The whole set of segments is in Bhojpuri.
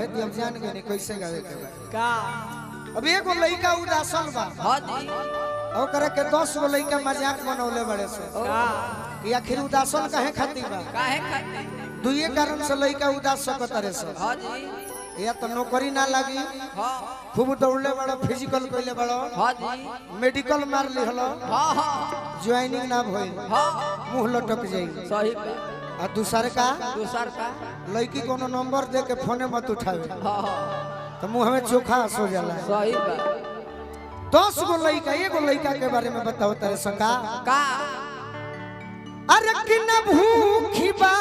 रह दी हम जान गए नहीं कैसे गावे के बा का अब एगो लइका उदासल बा हां जी और करे के 10 गो लइका मजाक बनौले बड़े से का कि आखिर उदासल काहे खाती बा काहे खाती दुइये कारण से लइका उदास सकत रे से हां जी या तो नौकरी ना लगी हां खूब दौड़ले बड़ा फिजिकल कइले बड़ा हां जी मेडिकल मार लिहलो हां हां ज्वाइनिंग ना भइल हां मुंह लटक जाई सही आ दूसर का लड़की कोनो नंबर दे के फोने मत उठावे तो मुंह में चोखा सो जाला सही बात 10 गो लड़का एगो लड़का के बारे में बताओ तेरे सका का अरे कि न भूखी बा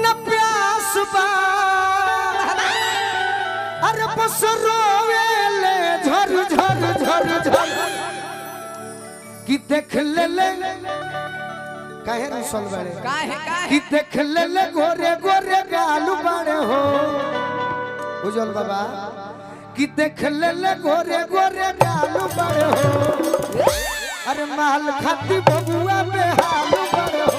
न प्यास बा अरे बस रोवेले झर झर झर झर कि देख ले काहे रुसल बड़े काहे कि देख ले गोरे गोरे गालू बड़े हो उजल बाबा कि देख ले गोरे गोरे गालू बड़े हो अरे माल खाती बबुआ में हालू बड़े हो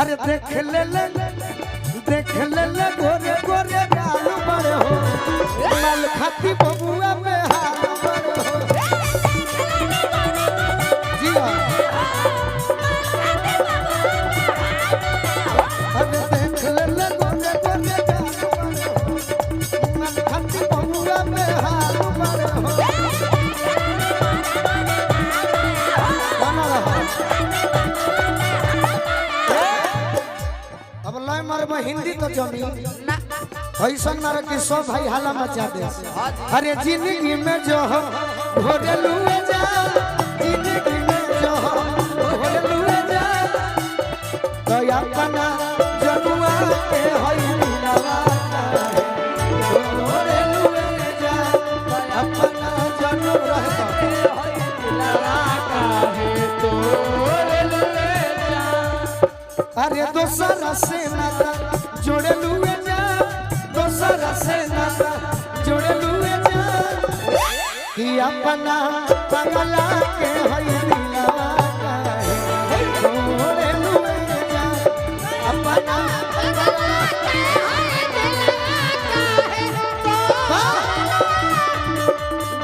अरे देख ले गोरे गोरे गालू बड़े हो माल खाती बबुआ में हालू बड़े हो जी अरे देख ले गोरे गोरे गालू बड़े हो माल खाती बबुआ में हालू बड़े हो गाना रहा अब लय मर हिंदी तो जमी ऐसा मार कि सब भाई हाला मचा दे अरे जिंदगी में जो हो भोरे लुए जा जिंदगी में जो हो भोरे लुए जा तो अपना जनुआ के होई मिलवा भोरे लुए जा अपना जनु रहता होई मिलवा काहे तोरे लुए जा अरे दोसरा से नाता जोड़े लुए जा दोसरा से नाता जोड़े लुए जा कि अपना पगला के होई दिलवा काहे जोड़े लुए जा अपना पगला के होई दिलवा काहे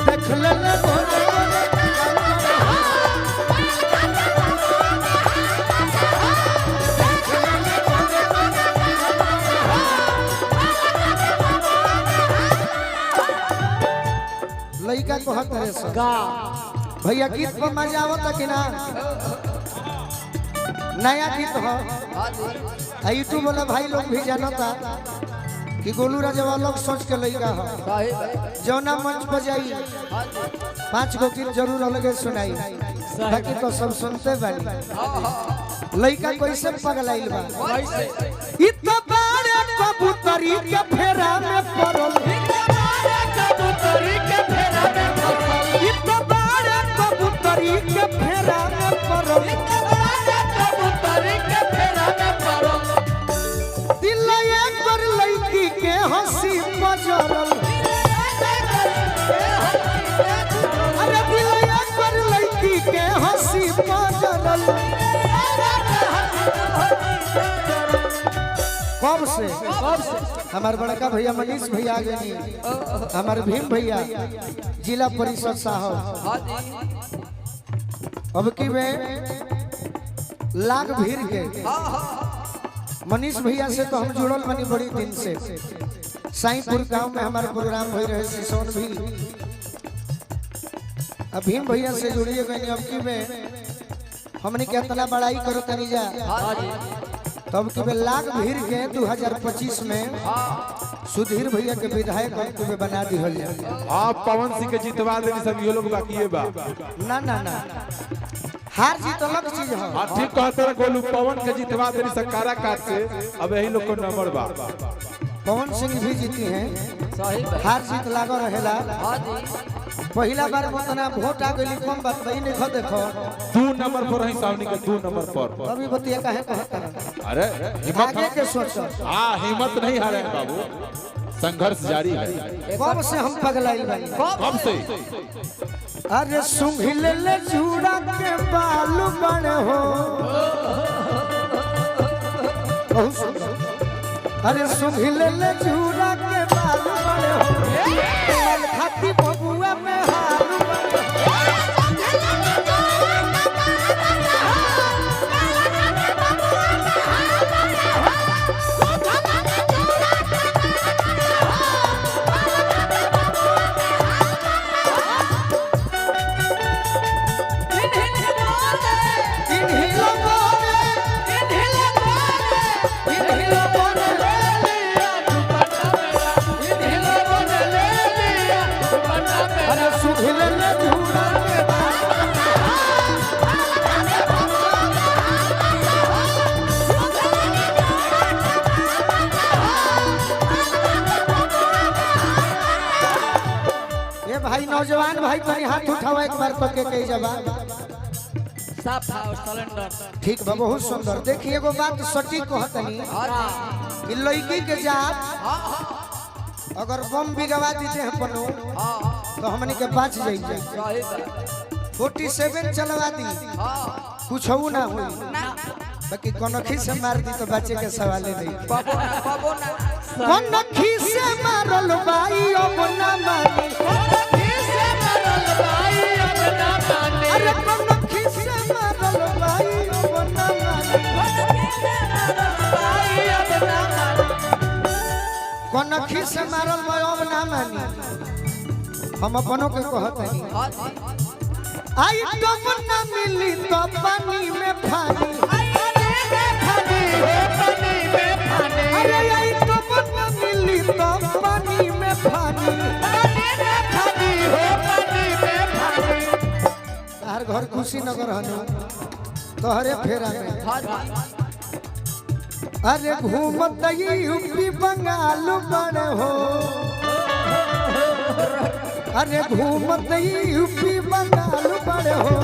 देख ले गोरे लड़का को हक करे सका भैया गीत पर मजा आवता कि ना नया गीत हो यूट्यूब वाला भाई लोग भी जानता कि गोलू राजा लोग सोच के लड़का हो जौना मंच पर जाई 5 गो गीत जरूर अलग सुनाई बाकी तो सब सुनते बानी लड़का कैसे पगलाइल बा इत बारे कबूतरी के फेरा में पड़ल कबूतरी के फेरा में पड़ल दिल एक बार लड़की के हंसी बजरल अरे दिल एक बार लड़की के हंसी बजरल कब से हमारे बड़का भैया मनीष भैया आ गए हमारे भीम भैया जिला परिषद साहब अब की वे लाख भीड़ के मनीष भैया से तो हम जुड़ल बनी बड़ी दिन से साईपुर गांव में हमारे प्रोग्राम हो रहे सिसोन भी अब भीम भैया से जुड़िए गए अब की वे हमने कितना बड़ाई करो तनी जा तब के लाख भीड़ के 2025 में सुधीर भैया के विधायक के बना दी हो जाए आप पवन सिंह के जितवा देनी सब ये लोग बाकी है बा ना ना ना हार जीत अलग चीज है। हां ठीक कहते रहे गोलू पवन के जितवा देनी सकारा काट से अब यही लोग को नंबर बा पवन सिंह भी जीती हैं। सही बात हार जीत लागो रहेला। हां जी पहला बार उतना वोट आ गई कम बात नहीं देखो देखो 2 नंबर पर रही सावनी के 2 नंबर पर अभी बतिया काहे कहता है? अरे हिम्मत आगे के सोचो। हां हिम्मत नहीं हारे हैं बाबू संघर्ष जारी है कब से हम पगलाइल बानी कब से अरे सुंघिल ले चूड़ा के बाल बड़े हो बहुत सुंदर। अरे सुंघिल ले चूड़ा के बाल बड़े हो लाल खाती बबुआ में हाल बड़े हो। भाई नौजवान भाई तनी हाथ उठाओ एक बार तो के जवाब साफ और सिलेंडर ठीक बा बहुत सुंदर। देखिए एगो बात सटीक कहतनी कि लड़की के जात अगर बम भी गवा दीते हैं पनो तो हमनी के बच जाई सही बात 47 चलवा दी कुछ हो ना हुई बाकी कनखी से मार दी तो बचे के सवाल नहीं। बाबो ना कनखी से मारल बाई अब ना मानी अरे कनखी से मारल बाई अब ना मानी कनखी से मारल बाई अब ना मानी। हम अपनों के कहतनी आई कब ना मिली तो पानी में फानी अरे आई कब ना मिली तो पानी में फानी तार घर कुशीनगर हनु तोहरे फेरा में अरे घूमत यूपी बंगाल बड़े हो अरे घूमत यूपी बंगाल बड़े हो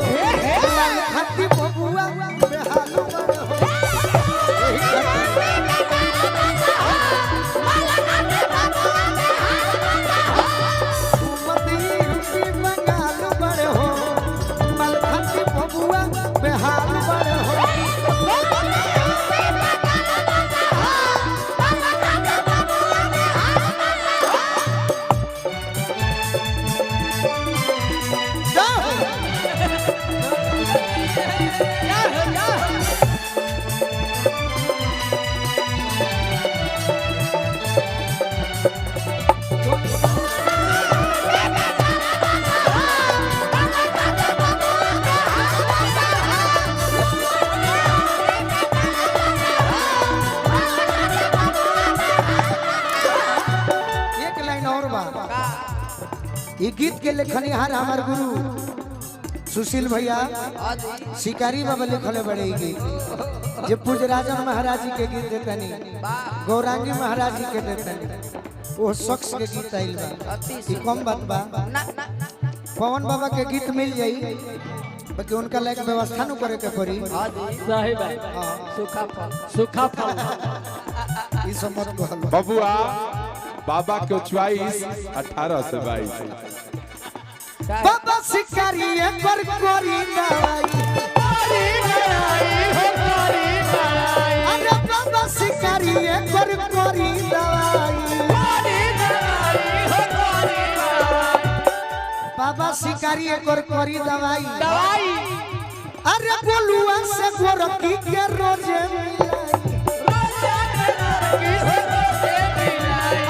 लाल खाती बबुआ बेहाल बड़े हो घूमत यूपी बंगाल बड़े हो लाल खाती बबुआ बेहाल बड़े हो। ये गीत के लेखनिहार हमार गुरु सुशील भैया शिकारी बाबा लिखले बड़े गीत जे पूजराजन महाराज जी के गीत देतनी गौरांगी महाराज जी के देतनी वो शख्स के गीत आइल बा ई कम बात बा पवन बाबा के गीत मिल जाई बाकी उनका लायक व्यवस्था न करे के पड़ी सही बात सूखा फल ई समझ कहल बबुआ बाबा के चॉइस 18 से 22 बाबा शिकारी पर कोरी दवाई अरे बाबा शिकारी पर कोरी दवाई बाबा शिकारी पर कोरी दवाई अरे बोलुआ से गोरखी के रोजे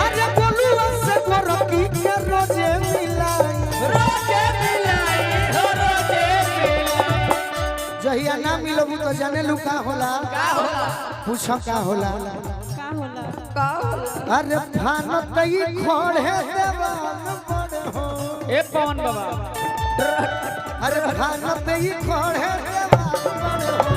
अरे बोलुआ से गोरखी के रोजे जहिया ना मिलबू तो जाने लू का होला पूछो का होला अरे भान तई खोड़े देवान बड़े हो ए पवन बाबा अरे भान तई खोड़े देवान बड़े हो